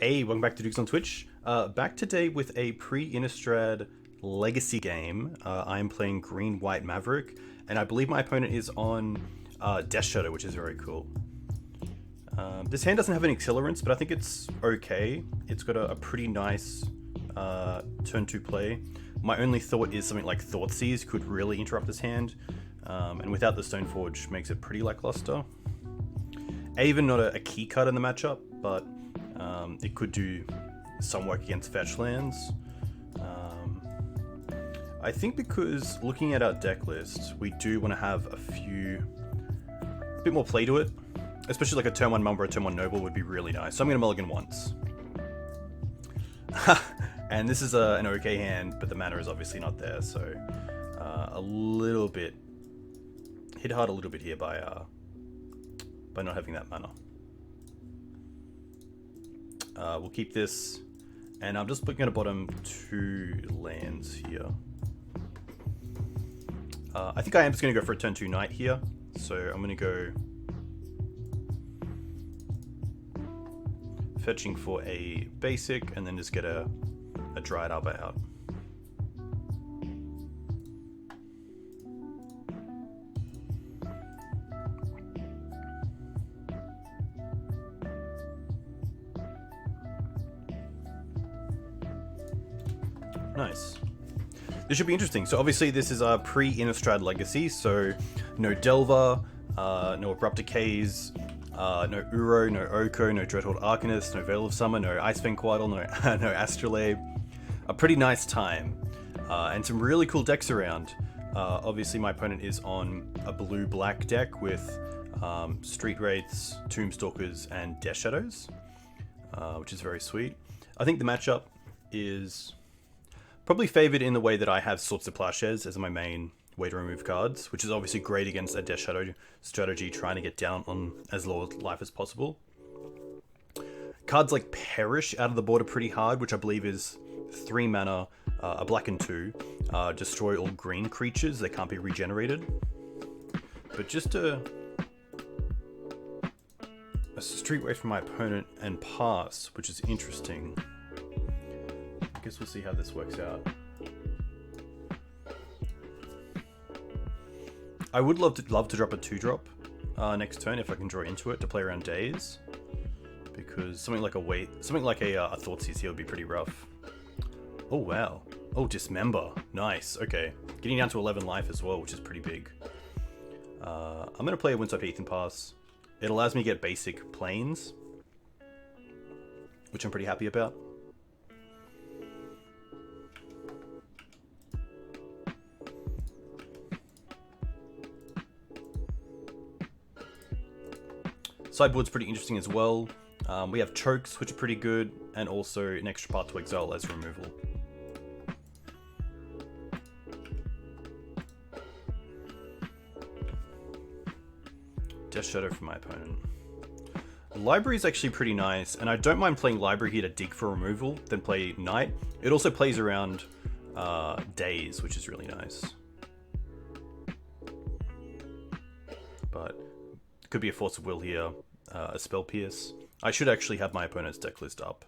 Hey, welcome back to Dukes on Twitch. Back today with a Pre-Innistrad Legacy game. I am playing Green-White Maverick, and I believe my opponent is on Death Shadow, which is very cool. This hand doesn't have any accelerants, but I think it's okay. It's got a pretty nice turn 2 play. My only thought is something like Thoughtseize could really interrupt this hand, and without the Stoneforge makes it pretty lackluster. Even not a key card in the matchup, but it could do some work against fetch lands. I think because looking at our deck list, we do want to have a bit more play to it, especially like a turn 1 Mumber or turn 1 Noble would be really nice. So I'm going to mulligan once. And this is an okay hand, but the mana is obviously not there, so a little bit hit hard a little bit here by not having that mana. We'll keep this, and I'm just looking at a bottom 2 lands here. I think I am just going to go for a turn 2 Knight here, so I'm going to go fetching for a basic, and then just get a Dryad Arbor out. Nice. This should be interesting. So obviously this is a Pre-Innistrad Legacy, so no Delver, no Abrupt Decays, no Uro, no Oko, no Dreadhorde Arcanist, no Veil of Summer, no Icefiend Quaddle, no Astrolabe. A pretty nice time, and some really cool decks around. Obviously my opponent is on a blue-black deck with Street Wraiths, Tombstalkers, and Death Shadows, which is very sweet. I think the matchup is probably favored in the way that I have Swords to Plowshares as my main way to remove cards, which is obviously great against a Death Shadow strategy trying to get down on as low life as possible. Cards like Perish out of the board are pretty hard, which I believe is 3 mana, a black and 2, destroy all green creatures that can't be regenerated. But just a Street Wraith from my opponent and pass, which is interesting. I guess we'll see how this works out. I would love to drop a 2-drop next turn if I can draw into it to play around Days, because something like a Thoughtseize here would be pretty rough. Oh wow! Oh, Dismember, nice. Okay, getting down to 11 life as well, which is pretty big. I'm gonna play a Windswept Heath and pass. It allows me to get basic planes, which I'm pretty happy about. Sideboard's pretty interesting as well. We have Chokes, which are pretty good, and also an extra Path to Exile as removal. Death Shadow for my opponent. Library is actually pretty nice, and I don't mind playing Library here to dig for removal, then play Knight. It also plays around Days, which is really nice. But could be a Force of Will here, a Spell Pierce. I should actually have my opponent's deck list up.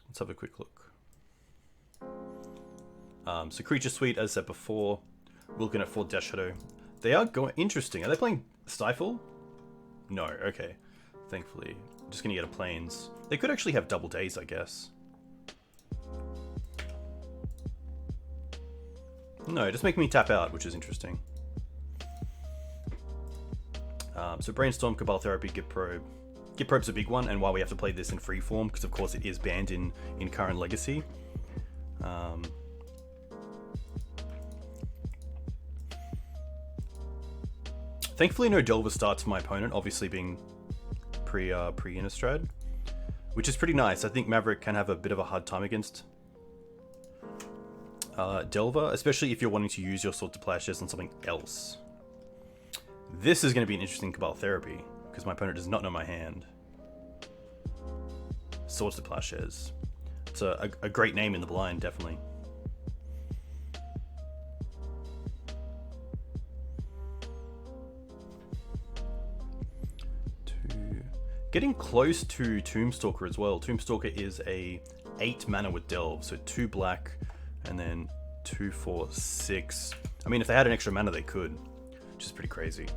Let's have a quick look. So Creature Suite, as I said before, we're looking at 4 Death Shadow. They are going interesting. Are they playing Stifle? No, okay. Thankfully. I'm just gonna get a Plains. They could actually have double Days, I guess. No, just make me tap out, which is interesting. So Brainstorm, Cabal Therapy, Git Probe. Git Probe's a big one, and why we have to play this in free form, because of course it is banned in current Legacy. Thankfully no Delver starts for my opponent, obviously being pre-Innistrad, which is pretty nice. I think Maverick can have a bit of a hard time against Delver, especially if you're wanting to use your Sword to Plowshares on something else. This is going to be an interesting Cabal Therapy, because my opponent does not know my hand. Swords to Plowshares. It's a great name in the blind, definitely. Getting close to Tombstalker as well. Tombstalker is a 8 mana with Delve, so 2 black, and then 2, 4, 6. I mean, if they had an extra mana, they could, which is pretty crazy.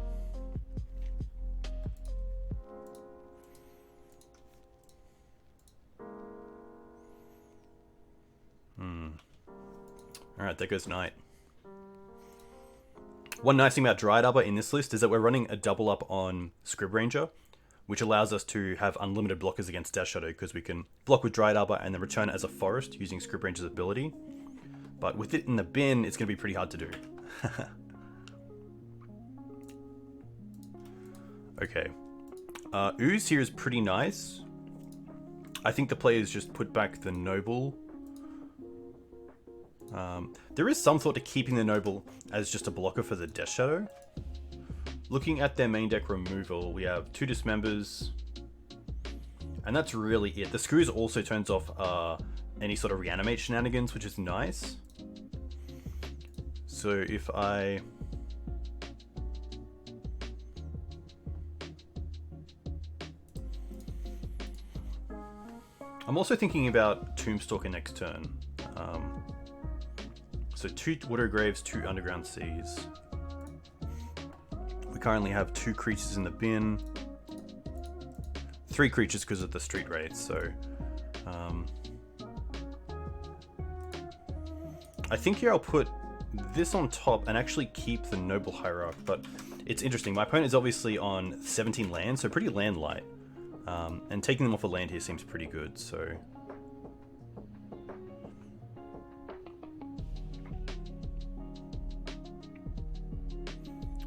Alright, there goes Knight. One nice thing about Dryad Arbor in this list is that we're running a double up on Scrib Ranger, which allows us to have unlimited blockers against Death Shadow, because we can block with Dryad Arbor and then return it as a forest using Scrib Ranger's ability. But with it in the bin, it's going to be pretty hard to do. Okay. Ooze here is pretty nice. I think the players just put back the Noble. There is some thought to keeping the Noble as just a blocker for the Death Shadow. Looking at their main deck removal, we have 2 Dismembers, and that's really it. The Screws also turns off any sort of reanimate shenanigans, which is nice. So if I'm also thinking about Tombstalker next turn. So 2 Water Graves, 2 Underground Seas. We currently have 2 creatures in the bin. 3 creatures because of the Street Wraith, so... I think here I'll put this on top and actually keep the Noble Hierarch, but it's interesting. My opponent is obviously on 17 lands, so pretty land light. And taking them off a land here seems pretty good, so...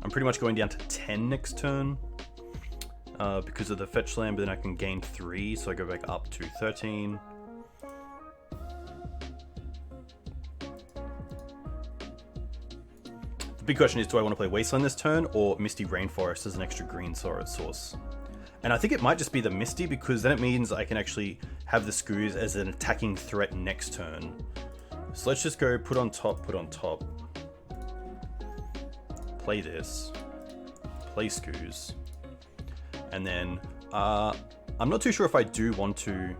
I'm pretty much going down to 10 next turn because of the fetch land, but then I can gain 3, so I go back up to 13. The big question is, do I want to play Wasteland this turn or Misty Rainforest as an extra green source? And I think it might just be the Misty, because then it means I can actually have the Screws as an attacking threat next turn. So let's just go put on top, play this, play Screws, and then I'm not too sure if I do want to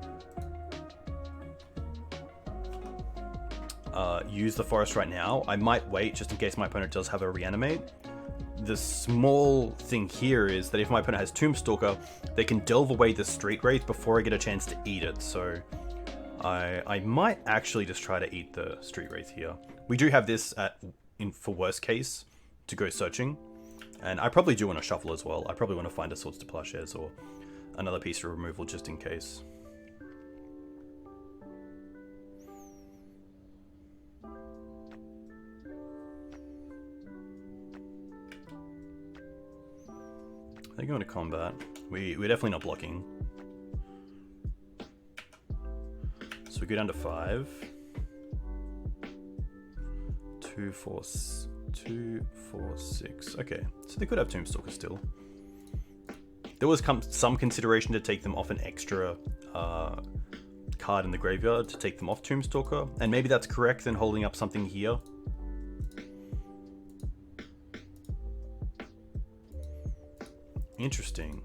use the forest right now. I might wait just in case my opponent does have a reanimate. The small thing here is that if my opponent has Tombstalker, they can delve away the Street Wraith before I get a chance to eat it, so I might actually just try to eat the Street Wraith here. We do have this for worst case to go searching, and I probably do want to shuffle as well. I probably want to find a Swords to Plowshares or another piece of removal just in case. They're going to combat. We're definitely not blocking. So we go down to 5. 2, 4, 6. Okay, so they could have Tombstalker still. There was some consideration to take them off an extra card in the graveyard to take them off Tombstalker, and maybe that's correct than holding up something here. Interesting.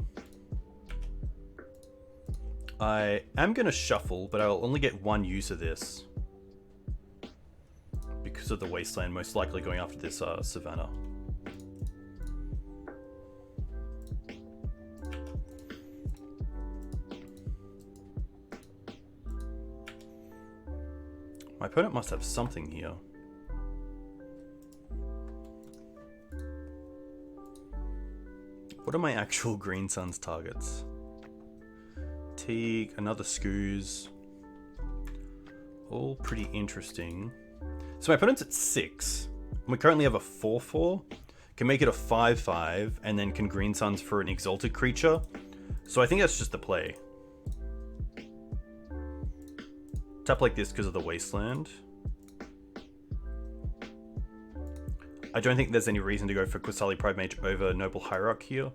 I am going to shuffle, but I'll only get 1 use of this because of the Wasteland, most likely going after this Savannah. My opponent must have something here. What are my actual Green Sun's targets? Teeg, another Screws. All pretty interesting. So my opponent's at 6. We currently have a 4/4. Can make it a 5/5, and then can Green Suns for an Exalted creature. So I think that's just the play. Tap like this because of the Wasteland. I don't think there's any reason to go for Qasali Pride Mage over Noble Hierarch here.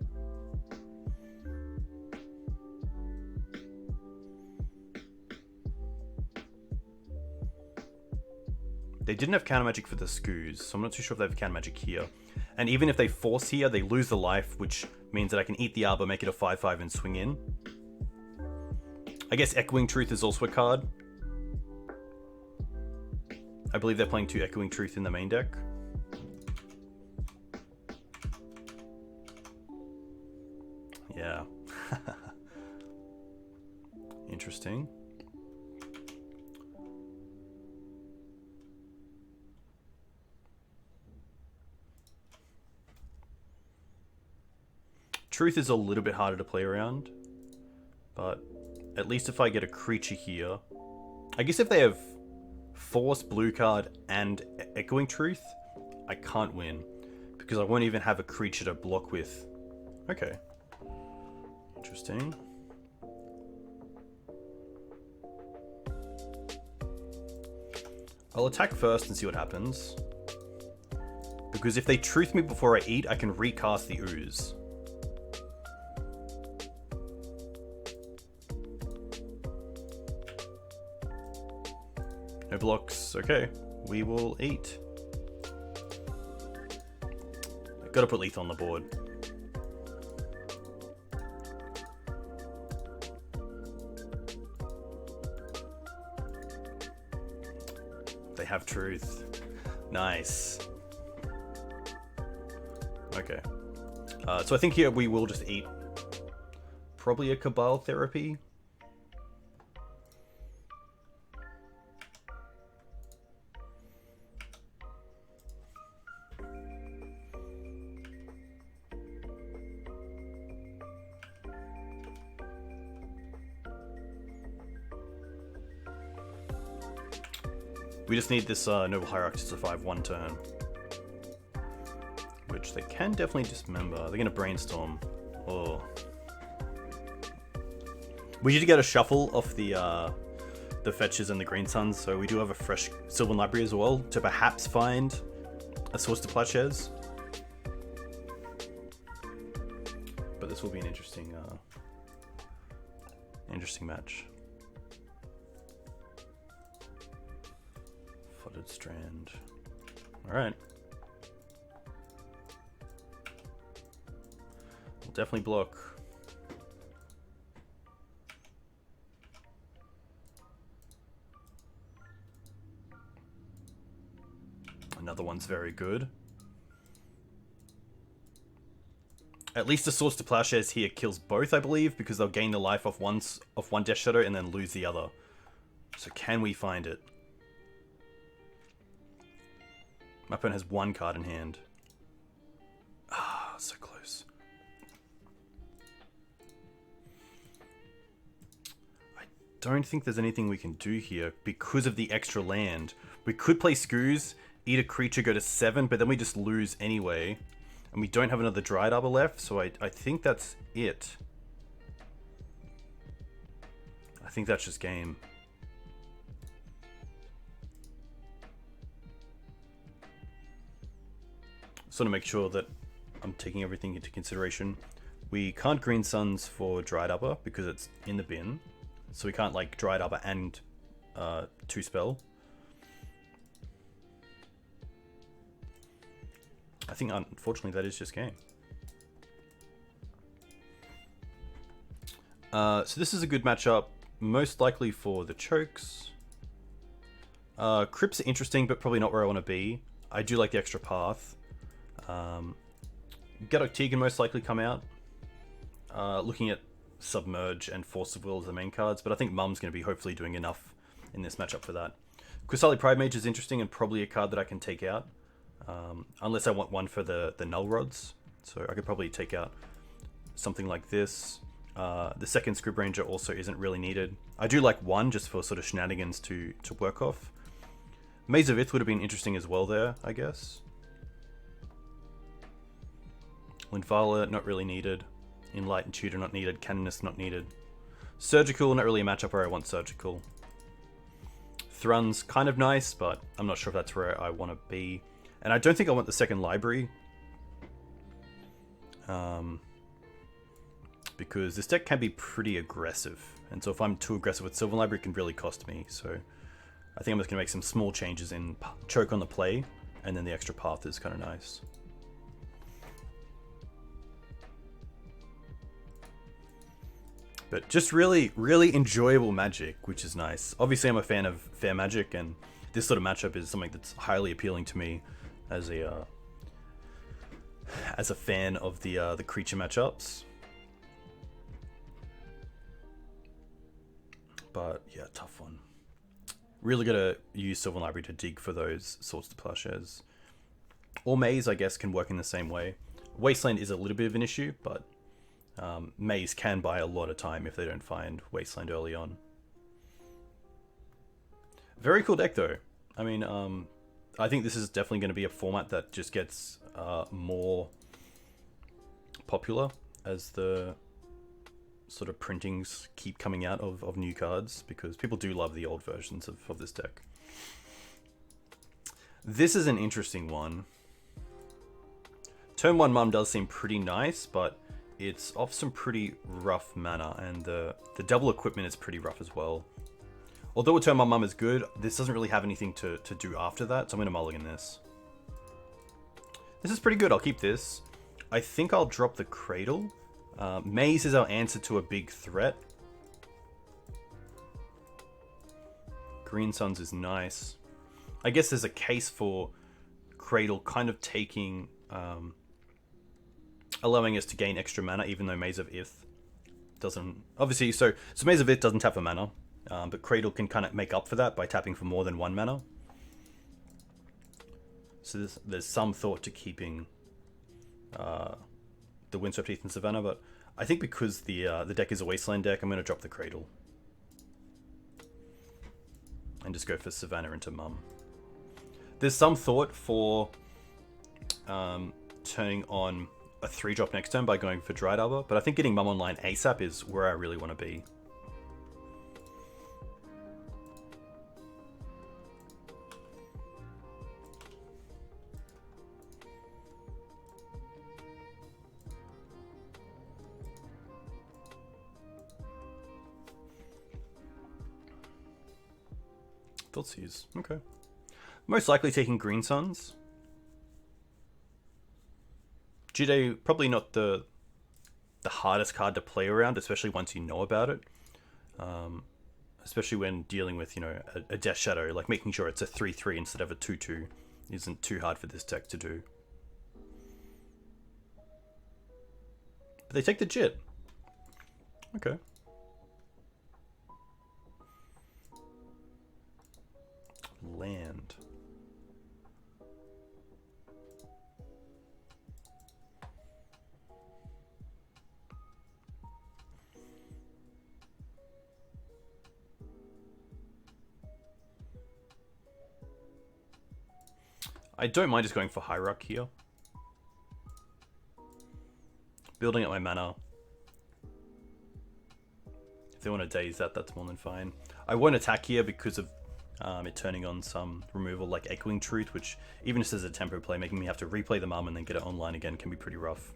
They didn't have counter magic for the Screws, so I'm not too sure if they have counter magic here. And even if they force here, they lose the life, which means that I can eat the Arbor, make it a 5/5 and swing in. I guess Echoing Truth is also a card. I believe they're playing 2 Echoing Truth in the main deck. Yeah. Interesting. Truth is a little bit harder to play around, but at least if I get a creature here, I guess if they have Force, blue card, and Echoing Truth, I can't win because I won't even have a creature to block with. Okay. Interesting. I'll attack first and see what happens. Because if they truth me before I eat, I can recast the ooze. No blocks. Okay. We will eat. Gotta put Leaf on the board. They have truth. Nice. Okay. So I think here we will just eat probably a Cabal Therapy. We just need this Noble Hierarch to survive 1 turn. Which they can definitely dismember. They're going to Brainstorm. Oh. We did get a shuffle off the Fetches and the Green Suns, so we do have a fresh Sylvan Library as well to perhaps find a Source to Plowshares. But this will be an interesting match. Flooded Strand. Alright. We'll definitely block. Another one's very good. At least the Source to Plowshares here kills both, I believe, because they'll gain the life off one Death Shadow and then lose the other. So can we find it? My opponent has 1 card in hand. Ah, so close. I don't think there's anything we can do here because of the extra land. We could play Skoos, eat a creature, go to 7, but then we just lose anyway. And we don't have another Dryad Arbor left, so I think that's it. I think that's just game. So to make sure that I'm taking everything into consideration, we can't Green Suns for Dryad Arbor because it's in the bin. So we can't like Dryad Arbor and 2 spell. I think unfortunately that is just game. So this is a good matchup, most likely for the chokes. Crypts are interesting, but probably not where I want to be. I do like the extra path. Gaddock Teeg can most likely come out. Looking at Submerge and Force of Will as the main cards, but I think Mum's going to be hopefully doing enough in this matchup for that. Qasali Pridemage is interesting and probably a card that I can take out. Unless I want one for the Null Rods. So I could probably take out something like this. The second Scrib Ranger also isn't really needed. I do like 1 just for sort of shenanigans to work off. Maze of Ith would have been interesting as well there, I guess. Linvala, not really needed. Inlight and Tutor, not needed. Canonist, not needed. Surgical, not really a matchup where I want Surgical. Thrun's kind of nice, but I'm not sure if that's where I want to be. And I don't think I want the second library. Because this deck can be pretty aggressive. And so if I'm too aggressive with Sylvan Library, it can really cost me. So I think I'm just going to make some small changes in choke on the play. And then the extra path is kind of nice. But just really, really enjoyable Magic, which is nice. Obviously, I'm a fan of fair Magic, and this sort of matchup is something that's highly appealing to me as a fan of the creature matchups. But yeah, tough one. Really gotta use Sylvan Library to dig for those sorts of plowshares. Or Maze, I guess, can work in the same way. Wasteland is a little bit of an issue, but Maze can buy a lot of time if they don't find Wasteland early on. Very cool deck, though. I mean, I think this is definitely going to be a format that just gets more popular as the sort of printings keep coming out of new cards, because people do love the old versions of this deck. This is an interesting one. Turn 1 Mum does seem pretty nice, but it's off some pretty rough mana, and the double equipment is pretty rough as well. Although a Turn 1 Mum is good, this doesn't really have anything to do after that, so I'm going to mulligan this. This is pretty good, I'll keep this. I think I'll drop the Cradle. Maze is our answer to a big threat. Green Suns is nice. I guess there's a case for Cradle kind of taking... allowing us to gain extra mana, even though Maze of Ith doesn't... Obviously, so Maze of Ith doesn't tap for mana, but Cradle can kind of make up for that by tapping for more than 1 mana. So there's some thought to keeping the Windswept Heath and Savannah, but I think because the deck is a Wasteland deck, I'm going to drop the Cradle. And just go for Savannah into Mum. There's some thought for turning on a 3-drop next turn by going for Dried Arbor, but I think getting Mum online ASAP is where I really want to be. Thoughtseize, okay. Most likely taking Green Suns. Jide, probably not the hardest card to play around, especially once you know about it. Especially when dealing with, you know, a Death Shadow, like making sure it's a 3/3 instead of a 2/2 isn't too hard for this deck to do. But they take the Jit. Okay. Land. I don't mind just going for Hierarch here. Building up my mana. If they want to daze that, that's more than fine. I won't attack here because of it turning on some removal like Echoing Truth, which even just as a tempo play, making me have to replay the Mum and then get it online again can be pretty rough.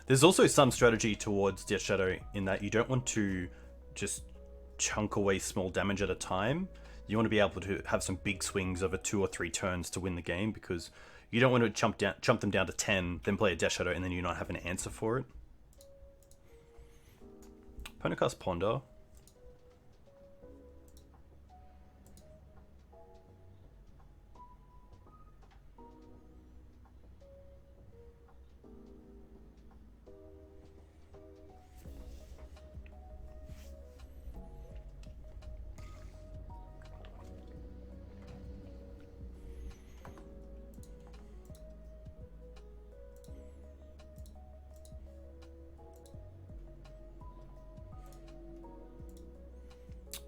There's also some strategy towards Death Shadow in that you don't want to just chunk away small damage at a time. You want to be able to have some big swings over 2 or 3 turns to win the game, because you don't want to chump them down to 10, then play a Death Shadow, and then you not have an answer for it. Opponent casts Ponder.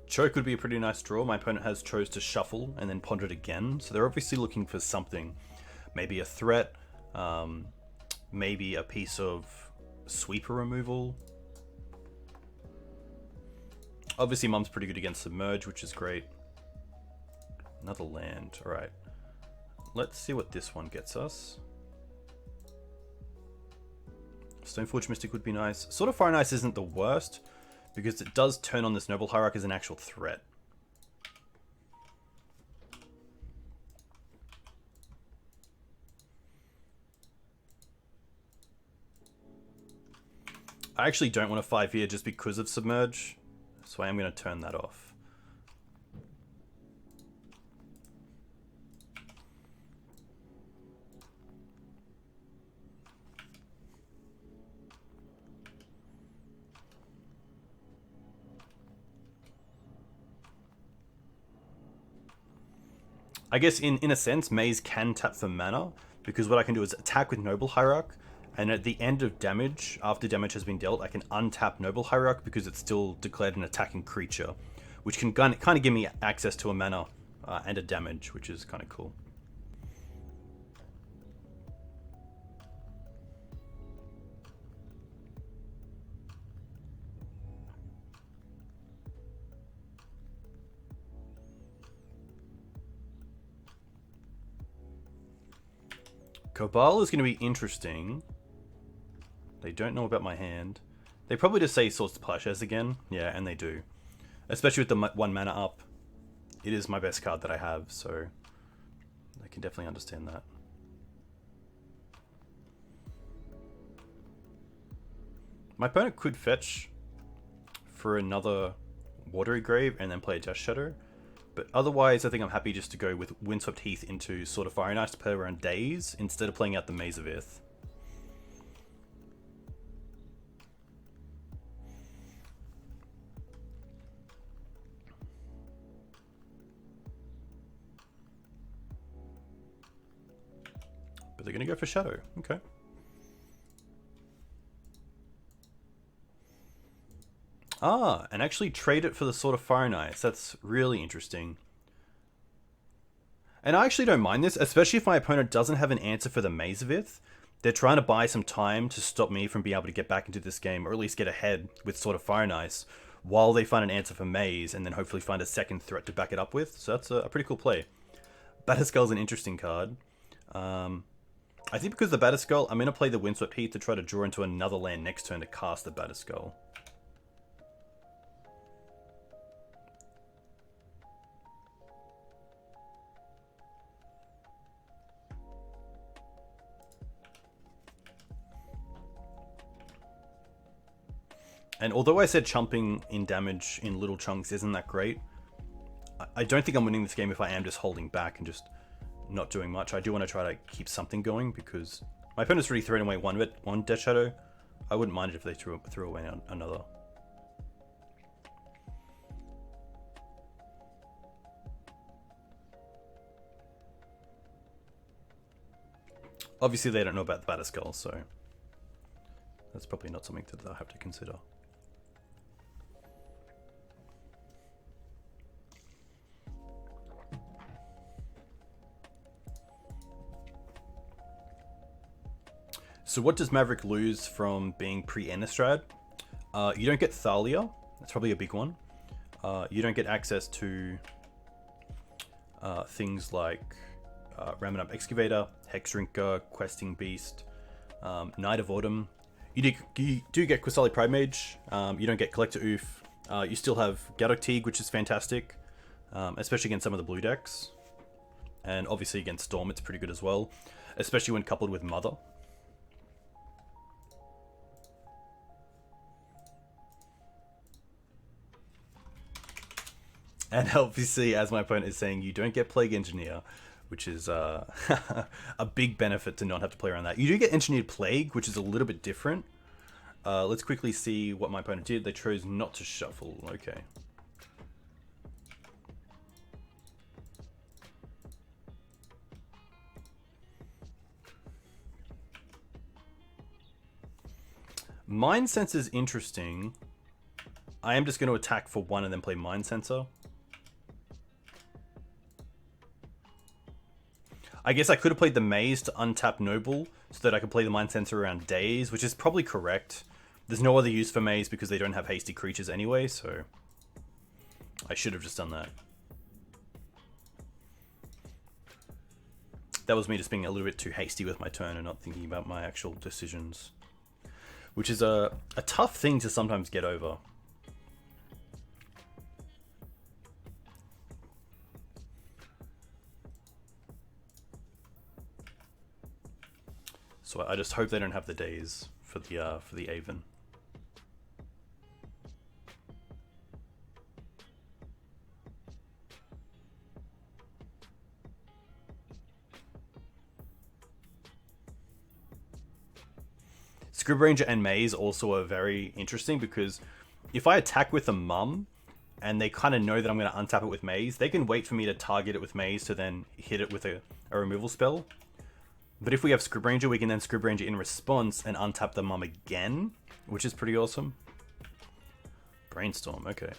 Choke would be a pretty nice draw. My opponent has chose to shuffle and then ponder it again, so they're obviously looking for something. Maybe a threat, maybe a piece of sweeper removal. Obviously Mum's pretty good against Submerge, which is great. Another land, alright. Let's see what this one gets us. Stoneforge Mystic would be nice. Sword of Fire and Ice isn't the worst, because it does turn on this Noble Hierarch as an actual threat. I actually don't want a 5 here just because of Submerge, so I am going to turn that off. I guess in a sense, Maze can tap for mana, because what I can do is attack with Noble Hierarch, and at the end of damage, after damage has been dealt, I can untap Noble Hierarch because it's still declared an attacking creature, which can kind of give me access to a mana and a damage, which is kind of cool. Cabal is going to be interesting. They don't know about my hand. They probably just say Swords to Plowshares again. Yeah, and they do. Especially with the 1 mana up. It is my best card that I have, so I can definitely understand that. My opponent could fetch for another Watery Grave and then play a Death Shadow. But otherwise, I think I'm happy just to go with Windswept Heath into Sword of Fire and Ice to play around Days instead of playing out the Maze of Ith. But they're going to go for Shadow. Okay. Ah, and actually trade it for the Sword of Fire and Ice. That's really interesting. And I actually don't mind this, especially if my opponent doesn't have an answer for the Maze of Ith. They're trying to buy some time to stop me from being able to get back into this game, or at least get ahead with Sword of Fire and Ice, while they find an answer for Maze, and then hopefully find a second threat to back it up with. So that's a pretty cool play. Batterskull's an interesting card. I think because of the Batterskull, I'm going to play the Windswept Heath to try to draw into another land next turn to cast the Batterskull. And although I said chumping in damage in little chunks isn't that great, I don't think I'm winning this game if I am just holding back and just not doing much. I do want to try to keep something going because my opponent's already thrown away one Death Shadow. I wouldn't mind it if they threw away another. Obviously they don't know about the Batterskull, so that's probably not something that they'll have to consider. So what does Maverick lose from being pre-Innistrad? You don't get Thalia. That's probably a big one. You don't get access to things like Ramming Up Excavator, Hex Drinker, Questing Beast, Night of Autumn. You do get Qasali Pride Mage. You don't get Collector Oof. You still have Gaddock Teeg, which is fantastic, especially against some of the blue decks. And obviously against Storm, it's pretty good as well, especially when coupled with Mother. And obviously, as my opponent is saying, you don't get Plague Engineer, which is a big benefit to not have to play around that. You do get Engineered Plague, which is a little bit different. Let's quickly see what my opponent did. They chose not to shuffle. Okay. Mind Sense is interesting. I am just going to attack for 1 and then play Mind Sensor. I guess I could have played the Maze to untap Noble so that I could play the Mind Sensor around Days, which is probably correct. There's no other use for Maze because they don't have hasty creatures anyway, so I should have just done that. That was me just being a little bit too hasty with my turn and not thinking about my actual decisions, which is a tough thing to sometimes get over. So I just hope they don't have the Days for the Aven. Scribranger and Maze also are very interesting because if I attack with a Mum and they kind of know that I'm going to untap it with Maze, they can wait for me to target it with Maze to then hit it with a removal spell. But if we have Scribranger, we can then Scribranger in response and untap the Mum again, which is pretty awesome. Brainstorm, okay.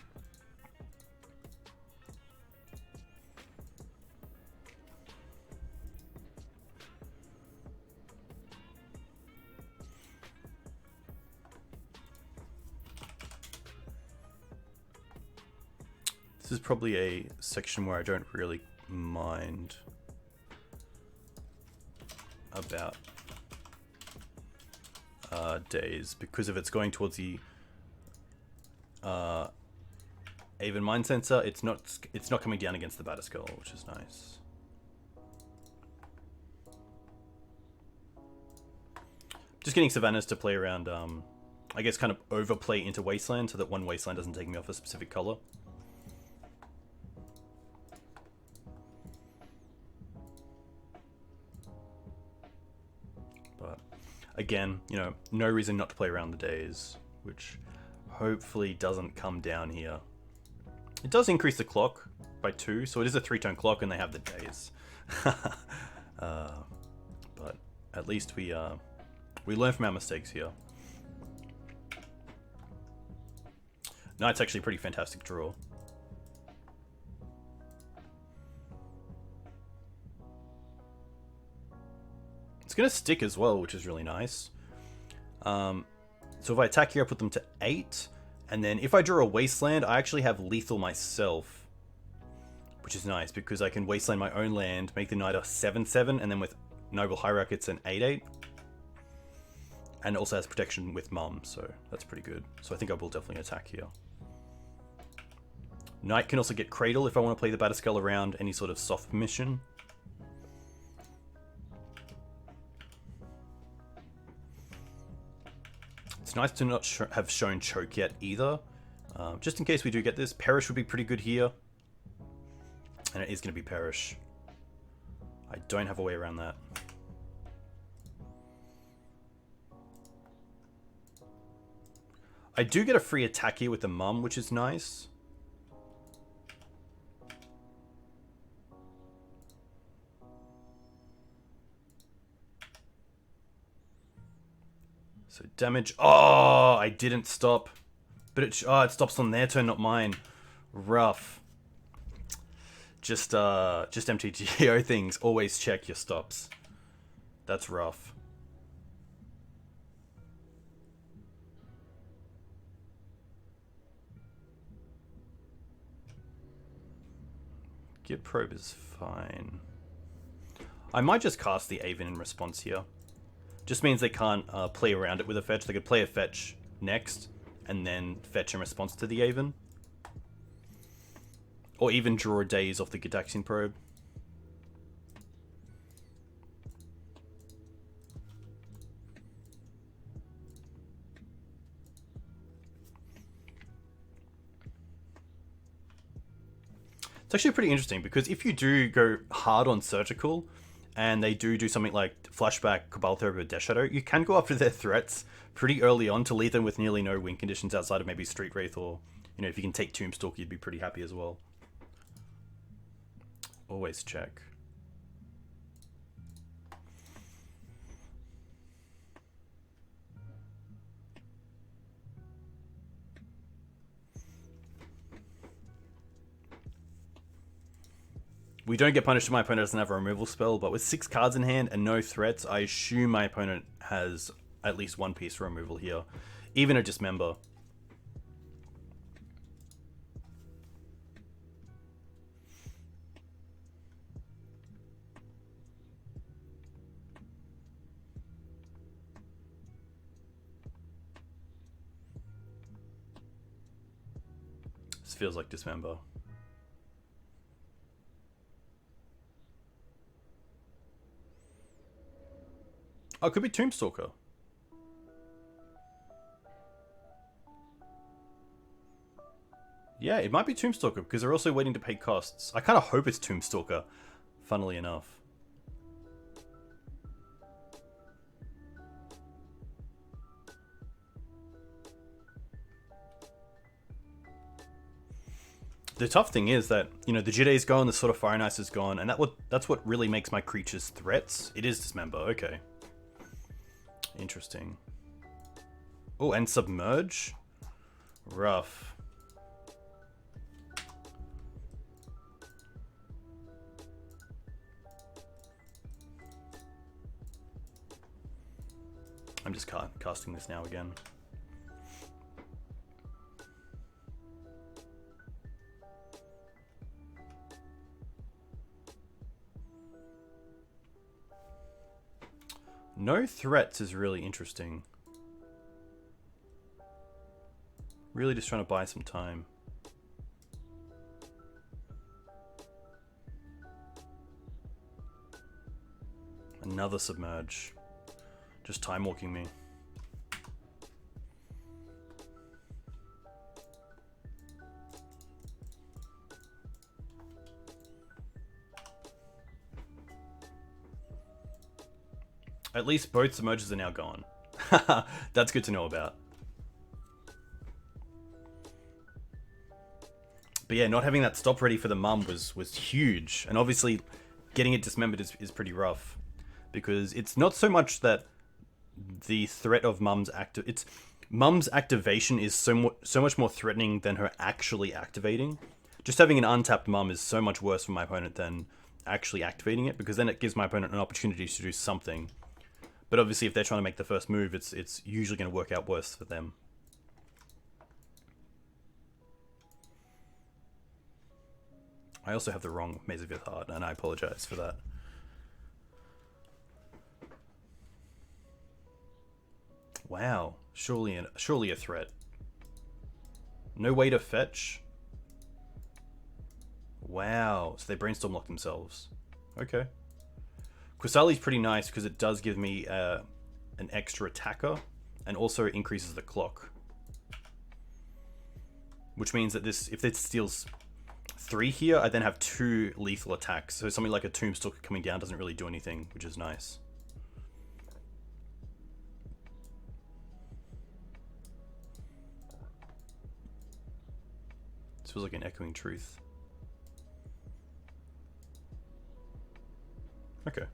This is probably a section where I don't really mind about days, because if it's going towards the Aven Mind Sensor, it's not coming down against the Batterskull, which is nice. Just getting Savannas to play around, I guess kind of overplay into Wasteland so that one Wasteland doesn't take me off a specific color. Again, you know, no reason not to play around the days, which hopefully doesn't come down here. It does increase the clock by 2, so it is a 3-turn clock and they have the days. But at least we learn from our mistakes here. Knight's actually a pretty fantastic draw. It's going to stick as well, which is really nice. So if I attack here, I put them to 8. And then if I draw a Wasteland, I actually have lethal myself. Which is nice, because I can Wasteland my own land, make the Knight a 7/7, and then with Noble Hierarch it's an 8/8. And it also has protection with Mum, so that's pretty good. So I think I will definitely attack here. Knight can also get Cradle if I want to play the Batterskull around any sort of soft mission. It's nice to not have shown Choke yet either. Just in case we do get this, Perish would be pretty good here. And it is going to be Perish. I don't have a way around that. I do get a free attack here with the Mum, which is nice. So damage. Oh, I didn't stop. But it stops on their turn, not mine. Rough. Just MTGO things. Always check your stops. That's rough. Git Probe is fine. I might just cast the Aven in response here. Just means they can't play around it with a fetch. They could play a fetch next, and then fetch in response to the Aven. Or even draw a Daze off the Gitaxian Probe. It's actually pretty interesting, because if you do go hard on Surgical, and they do something like Flashback, Cabal Therapy, or Death Shadow, you can go after their threats pretty early on to leave them with nearly no win conditions outside of maybe Street Wraith, or, you know, if you can take Tombstalk, you'd be pretty happy as well. Always check. We don't get punished if my opponent doesn't have a removal spell, but with 6 cards in hand and no threats, I assume my opponent has at least 1 piece for removal here. Even a Dismember. This feels like Dismember. Oh, it could be Tombstalker. Yeah, it might be Tombstalker, because they're also waiting to pay costs. I kind of hope it's Tombstalker, funnily enough. The tough thing is that, you know, the Jide's gone, the sort of Fire and Ice is gone, and that's what really makes my creatures threats. It is Dismember, okay. Interesting. Oh, and Submerge? Rough. I'm just casting this now again. No threats is really interesting. Really just trying to buy some time. Another Submerge. Just time walking me. At least both Submerges are now gone. That's good to know about. But yeah, not having that stop ready for the mum was huge. And obviously, getting it dismembered is pretty rough. Because it's not so much that the threat of Mum's Mum's activation is so much more threatening than her actually activating. Just having an untapped Mum is so much worse for my opponent than actually activating it, because then it gives my opponent an opportunity to do something. But obviously, if they're trying to make the first move, it's usually going to work out worse for them. I also have the wrong Maze of Ithard, and I apologize for that. Wow, surely a threat. No way to fetch. Wow, so they brainstorm lock themselves. Okay. Qasali's pretty nice because it does give me an extra attacker and also increases the clock. Which means that if it steals 3 here, I then have 2 lethal attacks. So something like a Tombstalker coming down doesn't really do anything, which is nice. This feels like an echoing truth. Okay.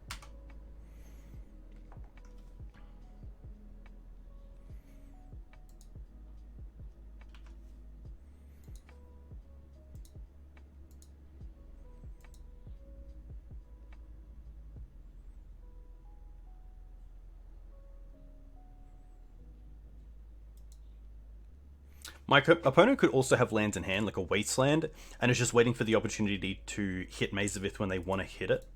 My opponent could also have lands in hand, like a Wasteland, and is just waiting for the opportunity to hit Maze of Ith when they want to hit it.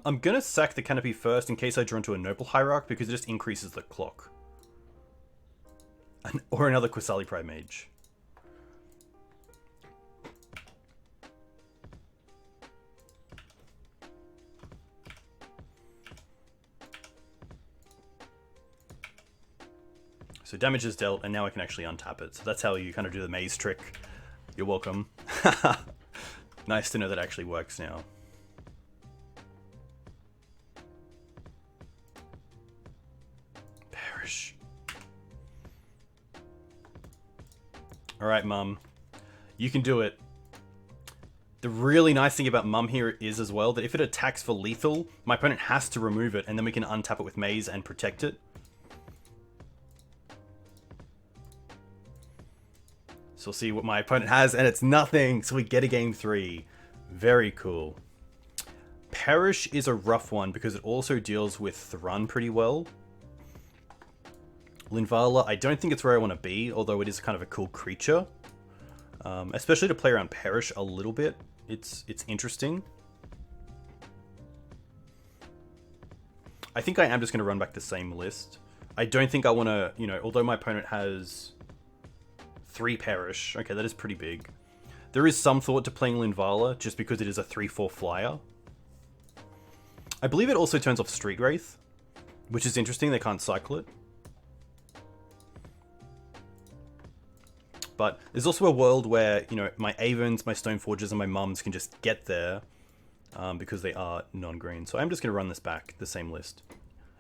I'm gonna sack the Canopy first in case I draw into a Noble Hierarch, because it just increases the clock. Or another Qasali Prime Mage. So damage is dealt, and now I can actually untap it. So that's how you kind of do the maze trick. You're welcome. Nice to know that actually works now. Alright, Mum. You can do it. The really nice thing about Mum here is as well that if it attacks for lethal, my opponent has to remove it, and then we can untap it with Maze and protect it. So we'll see what my opponent has, and it's nothing, so we get a game 3. Very cool. Perish is a rough one because it also deals with Thrun pretty well. Linvala, I don't think it's where I want to be, although it is kind of a cool creature. Especially to play around Perish a little bit. It's interesting. I think I am just going to run back the same list. I don't think I want to, you know, although my opponent has 3 Perish. Okay, that is pretty big. There is some thought to playing Linvala, just because it is a 3/4 flyer. I believe it also turns off Street Wraith, which is interesting, they can't cycle it. But there's also a world where, you know, my Avons, my Stoneforges, and my Mums can just get there because they are non-green. So I'm just going to run this back, the same list.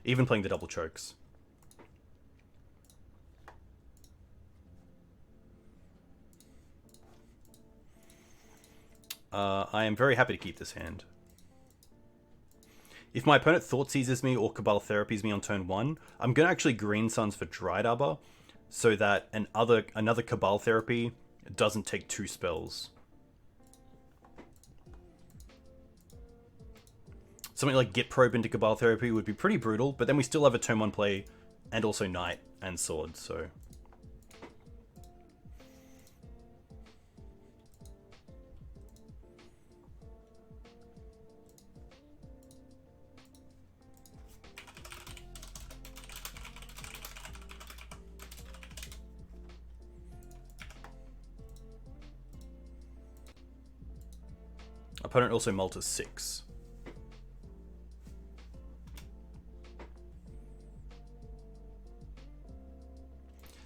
Even playing the double chokes. I am very happy to keep this hand. If my opponent Thought Seizes me or Cabal Therapies me on turn 1, I'm going to actually Green Suns for Dried Arbor, so that another Cabal Therapy doesn't take 2 spells. Something like Git Probe into Cabal Therapy would be pretty brutal, but then we still have a turn 1 play and also Knight and Sword, so... Opponent also multis 6.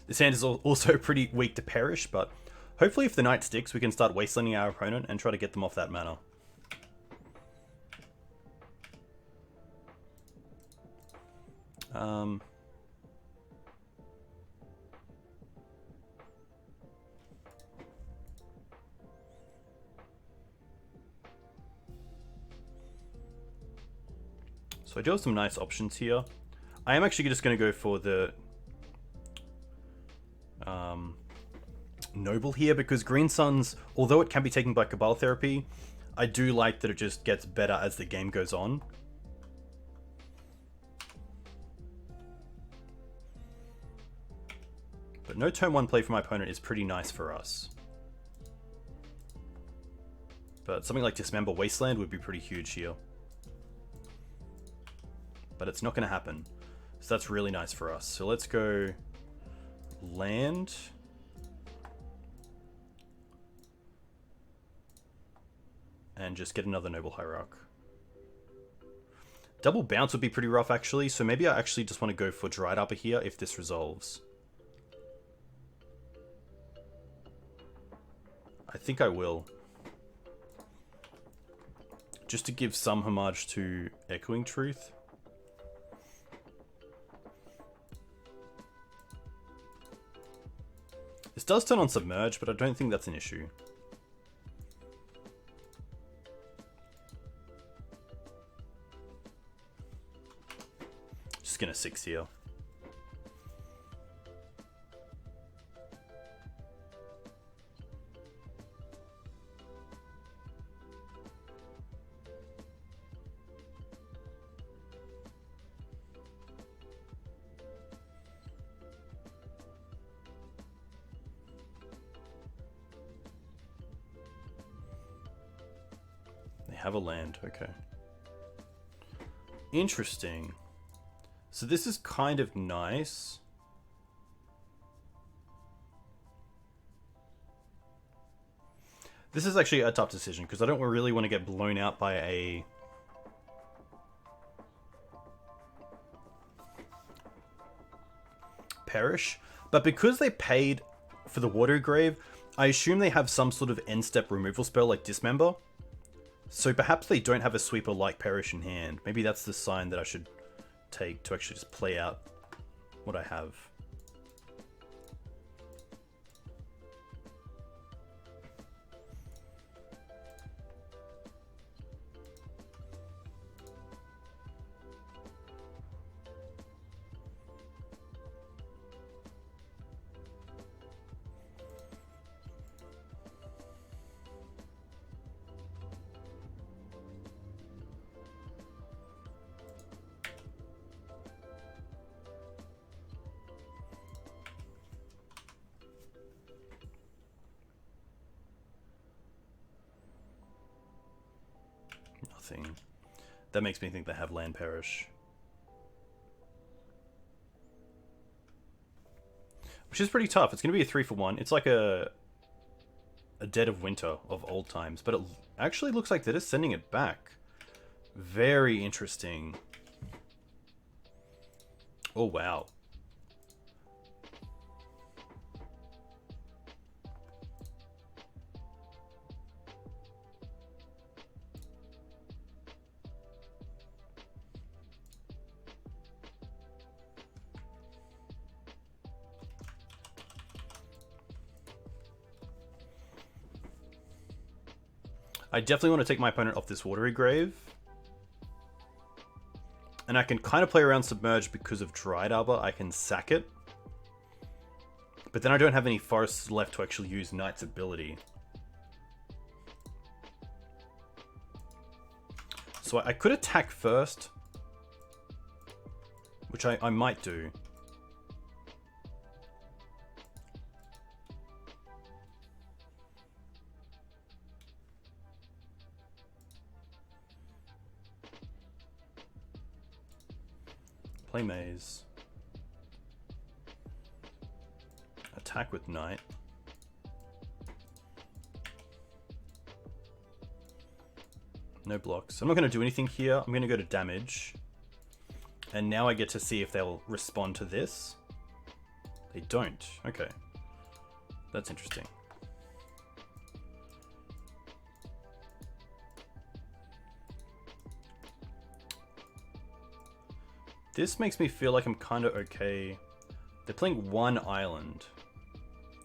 This hand is also pretty weak to Perish, but hopefully if the Knight sticks, we can start wastelanding our opponent and try to get them off that mana. So I do have some nice options here. I am actually just going to go for the Noble here, because Green Suns, although it can be taken by Cabal Therapy, I do like that it just gets better as the game goes on. But no turn 1 play for my opponent is pretty nice for us. But something like Dismember Wasteland would be pretty huge here. But it's not going to happen. So that's really nice for us. So let's go land. And just get another Noble Hierarch. Double bounce would be pretty rough actually, so maybe I actually just want to go for Dried Arbor here if this resolves. I think I will. Just to give some homage to Echoing Truth. This does turn on Submerge, but I don't think that's an issue. Just gonna 6 here. Have a land, okay. Interesting. So this is kind of nice. This is actually a tough decision because I don't really want to get blown out by a Perish, but because they paid for the Water Grave, I assume they have some sort of end step removal spell like Dismember. So perhaps they don't have a sweeper like Perish in hand. Maybe that's the sign that I should take to actually just play out what I have. Nothing. That makes me think they have land Perish. Which is pretty tough. It's going to be a 3-for-1. It's like a Dead of Winter of old times. But it actually looks like they're just sending it back. Very interesting. Oh, wow. I definitely want to take my opponent off this watery grave. And I can kind of play around Submerge because of Dried Arbor. I can sack it. But then I don't have any forests left to actually use Knight's ability. So I could attack first. Which I might do. Play Maze. Attack with Knight. No blocks. I'm not going to do anything here. I'm going to go to damage. And now I get to see if they'll respond to this. They don't. Okay. That's interesting. This makes me feel like I'm kind of okay. They're playing one island,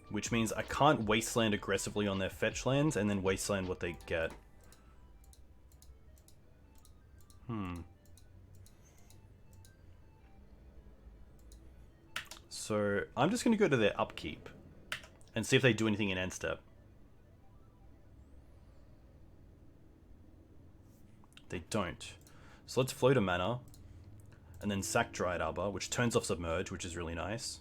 which means I can't wasteland aggressively on their fetch lands and then wasteland what they get. So I'm just going to go to their upkeep and see if they do anything in end step. They don't. So let's float a mana. And then sack Dried Arbor, which turns off Submerge, which is really nice.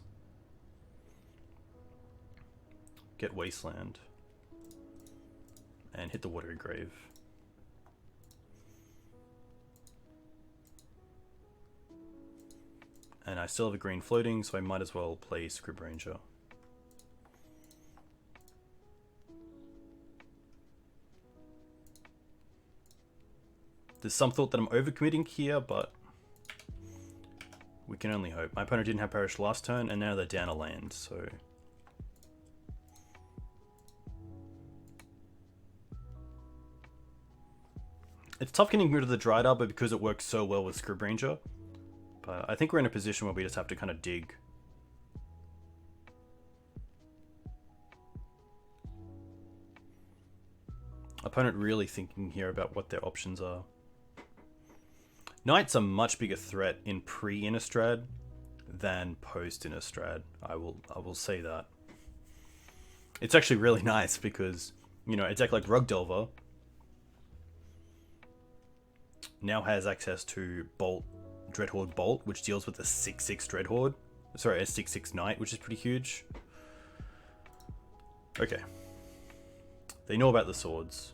Get Wasteland. And hit the Watery Grave. And I still have a green floating, so I might as well play Scrib Ranger. There's some thought that I'm overcommitting here, but we can only hope. My opponent didn't have Perish last turn, and now they're down a land, so... It's tough getting rid of the Dried Arbor because it works so well with Scrib Ranger. But I think we're in a position where we just have to kind of dig. Opponent really thinking here about what their options are. Knight's a much bigger threat in pre-Innistrad than post-Innistrad. I will say that. It's actually really nice because, you know, a deck like Rug Delver now has access to Dreadhorde Bolt, which deals with a 6/6 Dreadhorde. Sorry, a 6/6 Knight, which is pretty huge. Okay. They know about the swords.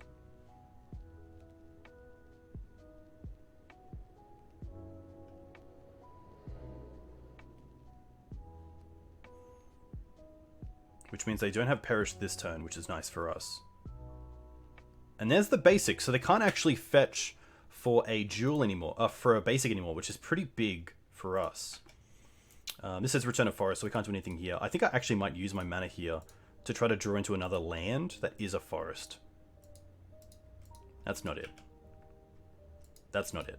Which means they don't have Perish this turn, which is nice for us. And there's the basic, so they can't actually fetch for a jewel anymore, for a basic anymore, which is pretty big for us. This says Return of Forest, so we can't do anything here. I think I actually might use my mana here to try to draw into another land that is a forest. That's not it. That's not it.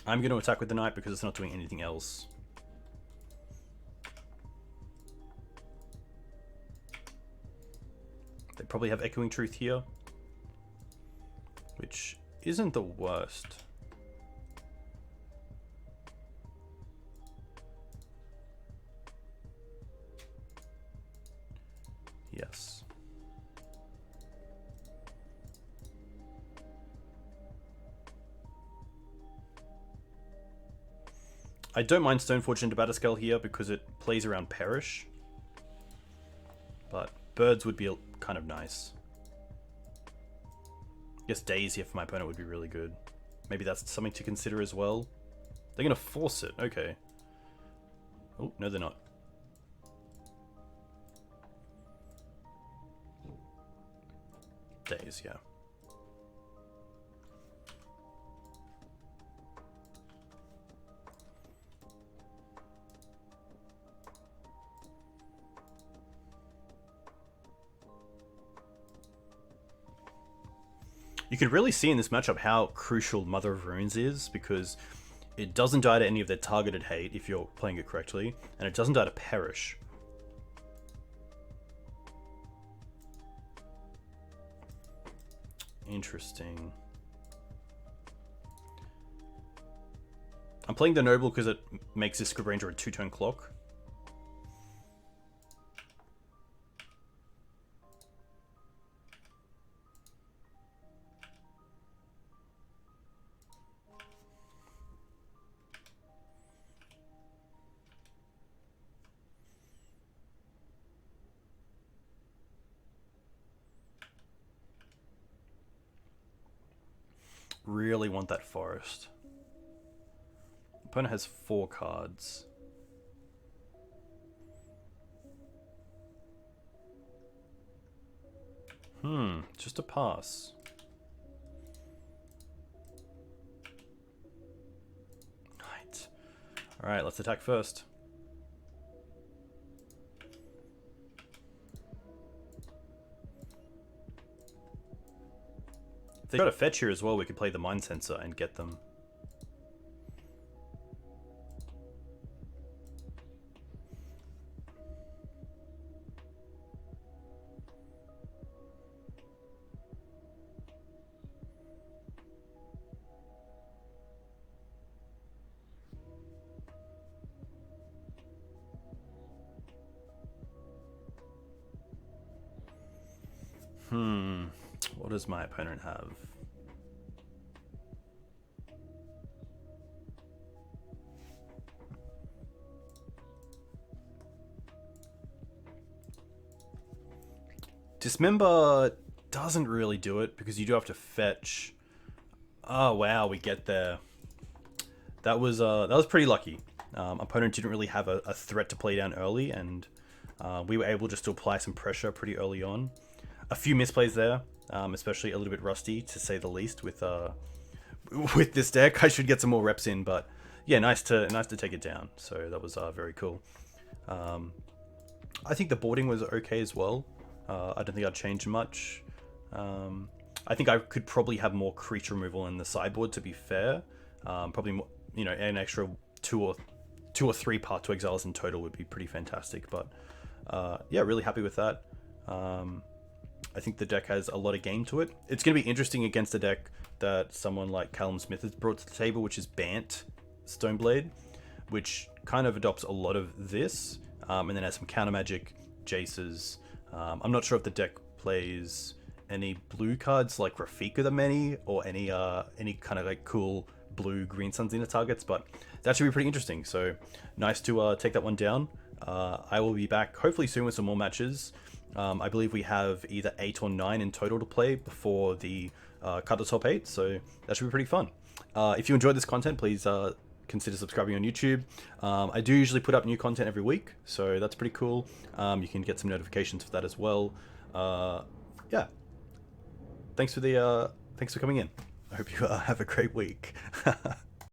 I'm going to attack with the Knight because it's not doing anything else. They probably have Echoing Truth here, which isn't the worst. Yes. I don't mind Stoneforge into Batterskull here because it plays around Perish. But birds would be kind of nice. I guess Daze here for my opponent would be really good. Maybe that's something to consider as well. They're going to force it. Okay. Oh, no they're not. Daze, yeah. You can really see in this matchup how crucial Mother of Runes is, because it doesn't die to any of their targeted hate if you're playing it correctly, and it doesn't die to Perish. Interesting. I'm playing the Noble because it makes this Scrib Ranger a 2-turn clock. Really want that forest. Opponent has 4 cards. Just a pass. Right. Alright, let's attack first. If they got a fetch here as well, we could play the Mind Sensor and get them. What does my opponent have? Dismember doesn't really do it because you do have to fetch. Oh wow, we get there. That was pretty lucky. Opponent didn't really have a threat to play down early, and we were able just to apply some pressure pretty early on. A few misplays there, especially a little bit rusty to say the least with this deck. I should get some more reps in, but yeah, nice to take it down. So that was very cool. I think the boarding was okay as well. I don't think I'd change much. I think I could probably have more creature removal in the sideboard, to be fair. Probably more, you know, an extra two or three Path to Exiles in total would be pretty fantastic. But yeah, really happy with that. I think the deck has a lot of game to it. It's going to be interesting against a deck that someone like Callum Smith has brought to the table, which is Bant Stoneblade, which kind of adopts a lot of this, and then has some counter magic, Jaces. I'm not sure if the deck plays any blue cards like Rafika the Many, or any kind of like cool blue green Sun Zenith targets, but that should be pretty interesting. So nice to take that one down. I will be back hopefully soon with some more matches. I believe we have either 8 or 9 in total to play before the cut the top 8, so that should be pretty fun. If you enjoyed this content, please consider subscribing on YouTube. I do usually put up new content every week, so that's pretty cool. You can get some notifications for that as well. Yeah, thanks for coming in. I hope you have a great week.